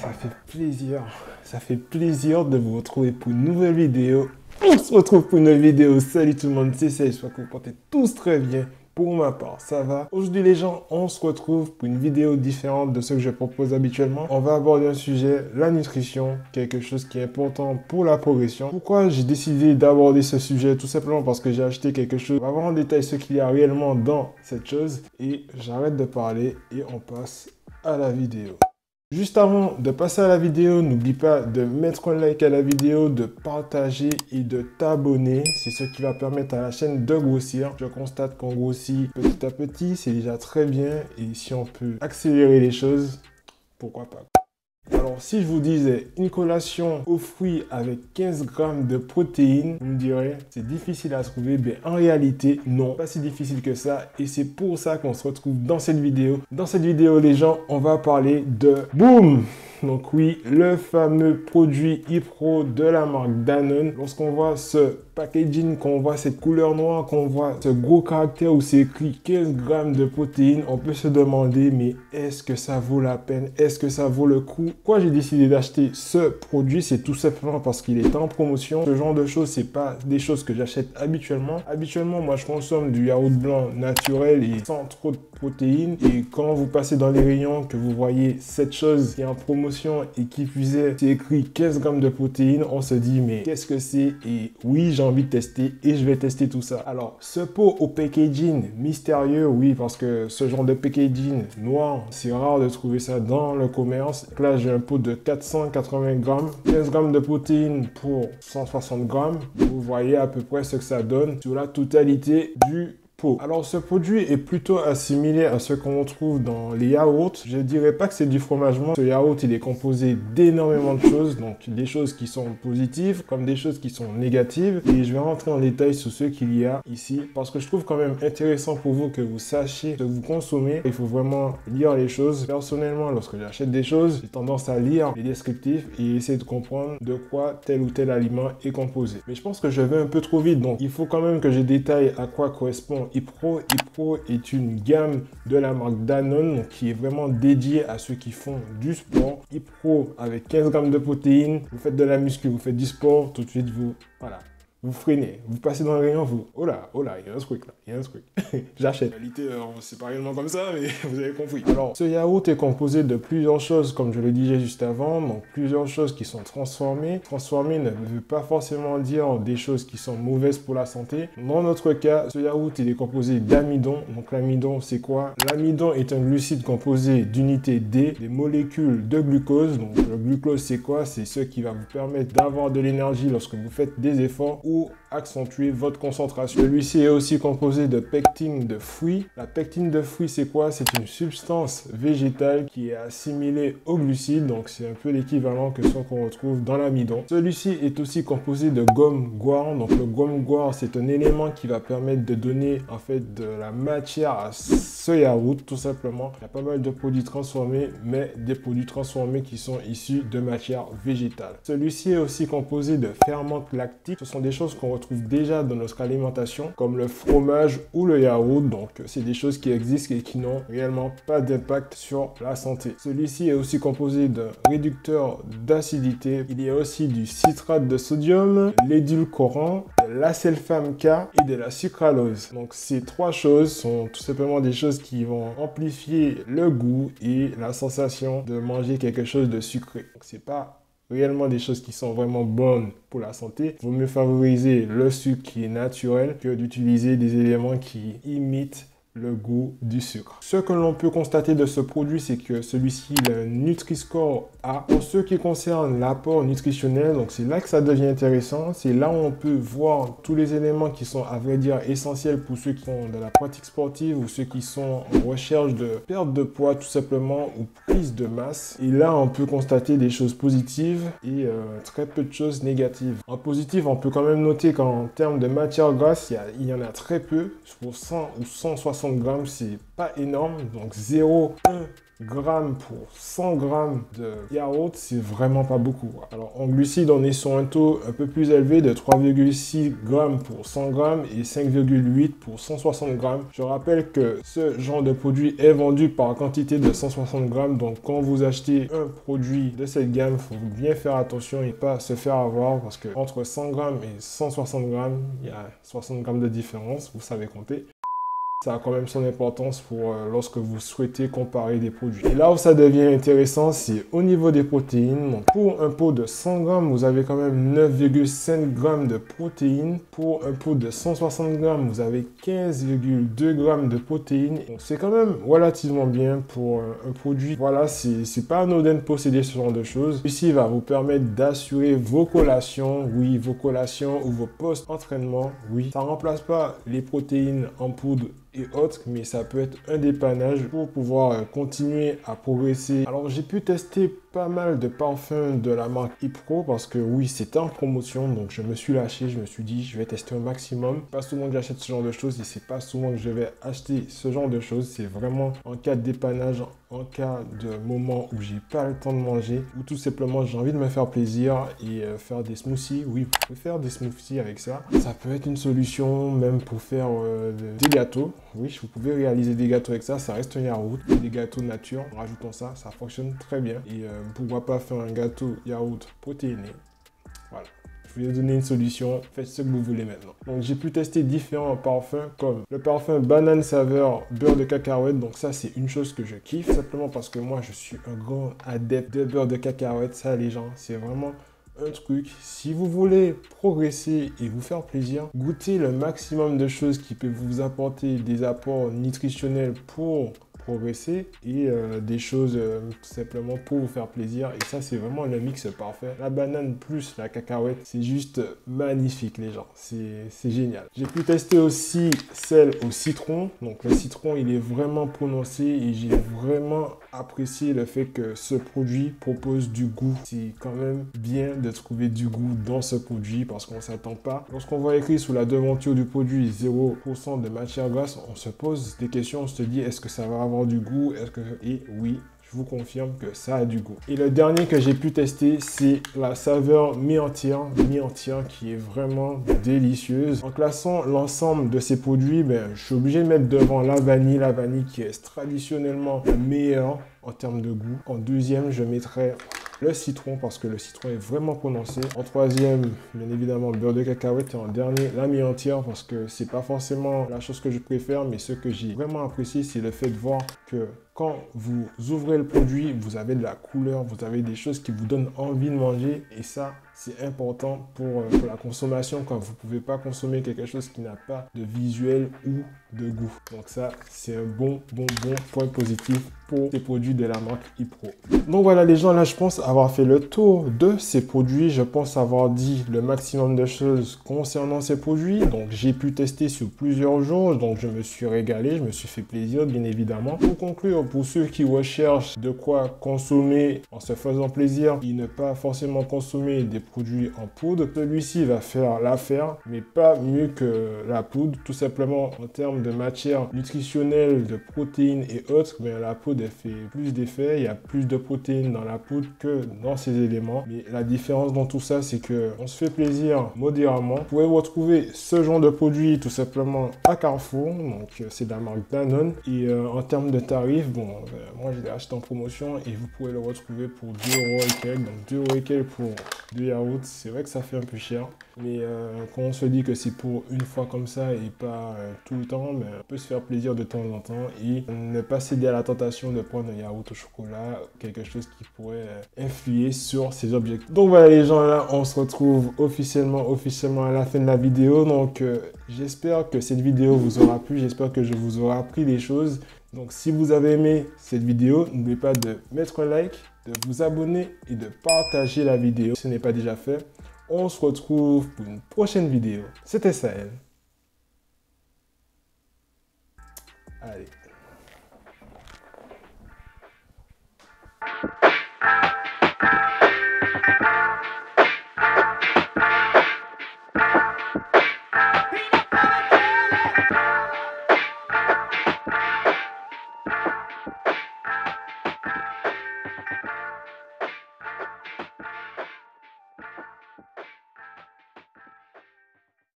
Ça fait plaisir. Ça fait plaisir de vous retrouver pour une nouvelle vidéo. On se retrouve pour une nouvelle vidéo. Salut tout le monde, c'est Sage. J'espère que vous portez tous très bien. Pour ma part, ça va. Aujourd'hui les gens, on se retrouve pour une vidéo différente de ce que je propose habituellement. On va aborder un sujet, la nutrition, quelque chose qui est important pour la progression. Pourquoi j'ai décidé d'aborder ce sujet? Tout simplement parce que j'ai acheté quelque chose. On va voir en détail ce qu'il y a réellement dans cette chose. Et j'arrête de parler et on passe à la vidéo. Juste avant de passer à la vidéo, n'oublie pas de mettre un like à la vidéo, de partager et de t'abonner. C'est ce qui va permettre à la chaîne de grossir. Je constate qu'on grossit petit à petit, c'est déjà très bien. Et si on peut accélérer les choses, pourquoi pas? Alors, si je vous disais une collation aux fruits avec 15 grammes de protéines, vous me direz, c'est difficile à trouver. Ben, en réalité, non, pas si difficile que ça. Et c'est pour ça qu'on se retrouve dans cette vidéo. Dans cette vidéo, les gens, on va parler de Boom! Donc oui, le fameux produit Hypro de la marque Danone. Lorsqu'on voit ce packaging, qu'on voit cette couleur noire, qu'on voit ce gros caractère où c'est écrit 15 grammes de protéines, on peut se demander, mais est-ce que ça vaut la peine? Est-ce que ça vaut le coup? Pourquoi j'ai décidé d'acheter ce produit? C'est tout simplement parce qu'il est en promotion. Ce genre de choses, c'est pas des choses que j'achète habituellement. Habituellement, moi, je consomme du yaourt blanc naturel et sans trop de protéines. Et quand vous passez dans les rayons, que vous voyez cette chose qui est en promotion et qui puisait, c'est écrit 15 grammes de protéines, on se dit, mais qu'est-ce que c'est? Et oui, j'ai envie de tester et je vais tester tout ça. Alors, ce pot au packaging mystérieux, oui, parce que ce genre de packaging noir, c'est rare de trouver ça dans le commerce. Donc là, j'ai un pot de 480 grammes, 15 grammes de protéines pour 160 grammes. Vous voyez à peu près ce que ça donne sur la totalité du pot. Alors ce produit est plutôt assimilé à ce qu'on trouve dans les yaourts. Je ne dirais pas que c'est du fromage mort. Ce yaourt, il est composé d'énormément de choses, donc des choses qui sont positives comme des choses qui sont négatives. Et je vais rentrer en détail sur ce qu'il y a ici parce que je trouve quand même intéressant pour vous que vous sachiez ce que vous consommez. Il faut vraiment lire les choses. Personnellement, lorsque j'achète des choses, j'ai tendance à lire les descriptifs et essayer de comprendre de quoi tel ou tel aliment est composé. Mais je pense que je vais un peu trop vite, donc il faut quand même que je détaille à quoi correspond Hypro. Hypro est une gamme de la marque Danone qui est vraiment dédiée à ceux qui font du sport. Hypro avec 15 grammes de protéines, vous faites de la muscu, vous faites du sport, tout de suite voilà. Vous freinez, vous passez dans le rayon, oh là, il y a un truc là, il y a un truc. J'achète. En réalité, c'est pas réellement comme ça, mais vous avez compris. Alors, ce yaourt est composé de plusieurs choses, comme je le disais juste avant, donc plusieurs choses qui sont transformées. Transformées ne veut pas forcément dire des choses qui sont mauvaises pour la santé. Dans notre cas, ce yaourt, il est composé d'amidon. Donc l'amidon, c'est quoi? L'amidon est un glucide composé d'unités D, des molécules de glucose. Donc le glucose, c'est quoi? C'est ce qui va vous permettre d'avoir de l'énergie lorsque vous faites des efforts ou accentuer votre concentration. Celui-ci est aussi composé de pectine de fruits. La pectine de fruits, c'est quoi? C'est une substance végétale qui est assimilée aux glucides, donc c'est un peu l'équivalent que ce qu'on retrouve dans l'amidon. Celui-ci est aussi composé de gomme guar. Donc le gomme guar, c'est un élément qui va permettre de donner en fait de la matière à ce yaourt, tout simplement. Il y a pas mal de produits transformés, mais des produits transformés qui sont issus de matière végétale. Celui-ci est aussi composé de ferments lactiques. Ce sont des choses qu'on retrouve déjà dans notre alimentation, comme le fromage ou le yaourt. Donc, c'est des choses qui existent et qui n'ont réellement pas d'impact sur la santé. Celui-ci est aussi composé d'un réducteur d'acidité. Il y a aussi du citrate de sodium, l'édulcorant, de l'acylfame K et de la sucralose. Donc, ces trois choses sont tout simplement des choses qui vont amplifier le goût et la sensation de manger quelque chose de sucré. Donc, c'est pas réellement des choses qui sont vraiment bonnes pour la santé. Il vaut mieux favoriser le sucre qui est naturel que d'utiliser des éléments qui imitent le goût du sucre. Ce que l'on peut constater de ce produit, c'est que celui-ci a un Nutri-Score A. En ce qui concerne l'apport nutritionnel, donc c'est là que ça devient intéressant. C'est là où on peut voir tous les éléments qui sont, à vrai dire, essentiels pour ceux qui font de la pratique sportive ou ceux qui sont en recherche de perte de poids tout simplement ou prise de masse. Et là, on peut constater des choses positives et très peu de choses négatives. En positif, on peut quand même noter qu'en termes de matière grasse, il y en a très peu. Pour 100 ou 160 grammes, c'est pas énorme. Donc 0, 1 grammes pour 100 grammes de yaourt, c'est vraiment pas beaucoup. Alors en glucides, on est sur un taux un peu plus élevé de 3,6 grammes pour 100 grammes et 5,8 pour 160 grammes. Je rappelle que ce genre de produit est vendu par quantité de 160 grammes. Donc quand vous achetez un produit de cette gamme, il faut bien faire attention et pas se faire avoir parce que entre 100 grammes et 160 grammes, il y a 60 grammes de différence, vous savez compter. Ça a quand même son importance pour lorsque vous souhaitez comparer des produits. Et là où ça devient intéressant, c'est au niveau des protéines. Donc, pour un pot de 100 grammes, vous avez quand même 9,5 grammes de protéines. Pour un pot de 160 grammes, vous avez 15,2 grammes de protéines. Donc, c'est quand même relativement bien pour un produit. Voilà, c'est pas anodin de posséder ce genre de choses. Ceci va vous permettre d'assurer vos collations, oui, vos collations ou vos post-entraînement, oui. Ça ne remplace pas les protéines en poudre et autres, mais ça peut être un dépannage pour pouvoir continuer à progresser. Alors j'ai pu tester pas mal de parfums de la marque Ipro parce que oui, c'était en promotion, donc je me suis lâché, je me suis dit je vais tester un maximum. Pas souvent que j'achète ce genre de choses et c'est pas souvent que je vais acheter ce genre de choses. C'est vraiment en cas de dépannage, en cas de moment où j'ai pas le temps de manger ou tout simplement j'ai envie de me faire plaisir et faire des smoothies. Oui, vous pouvez faire des smoothies avec ça. Ça peut être une solution même pour faire des gâteaux. Oui, vous pouvez réaliser des gâteaux avec ça. Ça reste un yaourt, des gâteaux nature. En rajoutant ça, ça fonctionne très bien. Et pourquoi pas faire un gâteau yaourt protéiné. Voilà. Je vous ai donné une solution, faites ce que vous voulez maintenant. Donc j'ai pu tester différents parfums comme le parfum banane saveur beurre de cacahuète. Donc ça c'est une chose que je kiffe simplement parce que moi je suis un grand adepte de beurre de cacahuète. Ça les gens, c'est vraiment un truc. Si vous voulez progresser et vous faire plaisir, goûtez le maximum de choses qui peuvent vous apporter des apports nutritionnels pour progresser et des choses tout simplement pour vous faire plaisir. Et ça, c'est vraiment le mix parfait. La banane plus la cacahuète, c'est juste magnifique, les gens. C'est génial. J'ai pu tester aussi celle au citron. Donc, le citron, il est vraiment prononcé et j'ai vraiment apprécié le fait que ce produit propose du goût. C'est quand même bien de trouver du goût dans ce produit parce qu'on ne s'attend pas. Lorsqu'on voit écrit sous la devanture du produit 0% de matière grasse, on se pose des questions, on se dit est-ce que ça va avoir du goût? Et oui, je vous confirme que ça a du goût. Et le dernier que j'ai pu tester, c'est la saveur mi-entière qui est vraiment délicieuse. En classant l'ensemble de ces produits, je suis obligé de mettre devant la vanille qui est traditionnellement le meilleur en termes de goût. En deuxième, je mettrai le citron parce que le citron est vraiment prononcé. En troisième, bien évidemment, le beurre de cacahuète. Et en dernier, la mi-entière parce que c'est pas forcément la chose que je préfère, mais ce que j'ai vraiment apprécié, c'est le fait de voir que quand vous ouvrez le produit, vous avez de la couleur, vous avez des choses qui vous donnent envie de manger et ça, c'est important pour la consommation quand vous ne pouvez pas consommer quelque chose qui n'a pas de visuel ou de goût. Donc ça, c'est un bon point positif pour ces produits de la marque Ipro. Donc voilà les gens, là je pense avoir fait le tour de ces produits. Je pense avoir dit le maximum de choses concernant ces produits. Donc j'ai pu tester sur plusieurs jours, donc je me suis régalé, je me suis fait plaisir bien évidemment. Pour conclure, pour ceux qui recherchent de quoi consommer en se faisant plaisir et ne pas forcément consommer des produits en poudre, celui-ci va faire l'affaire, mais pas mieux que la poudre, tout simplement en termes de matière nutritionnelle, de protéines et autres, mais la poudre elle fait plus d'effet, il y a plus de protéines dans la poudre que dans ces éléments. Mais la différence dans tout ça, c'est que on se fait plaisir modérément. Vous pouvez retrouver ce genre de produit tout simplement à Carrefour, donc c'est de la marque Danone. Et en termes de tarifs, moi je l'ai acheté en promotion et vous pouvez le retrouver pour 2 € et quelques, donc 2 € et quelques pour 2 yaourts. C'est vrai que ça fait un peu cher, mais quand on se dit que c'est pour une fois comme ça et pas tout le temps, on peut se faire plaisir de temps en temps et ne pas céder à la tentation de prendre un yaourt au chocolat, quelque chose qui pourrait influer sur ses objectifs. Donc voilà les gens, là on se retrouve officiellement à la fin de la vidéo. Donc j'espère que cette vidéo vous aura plu, j'espère que je vous aurai appris des choses. Donc si vous avez aimé cette vidéo, n'oubliez pas de mettre un like, de vous abonner et de partager la vidéo si ce n'est pas déjà fait. On se retrouve pour une prochaine vidéo. C'était Sahel. Allez.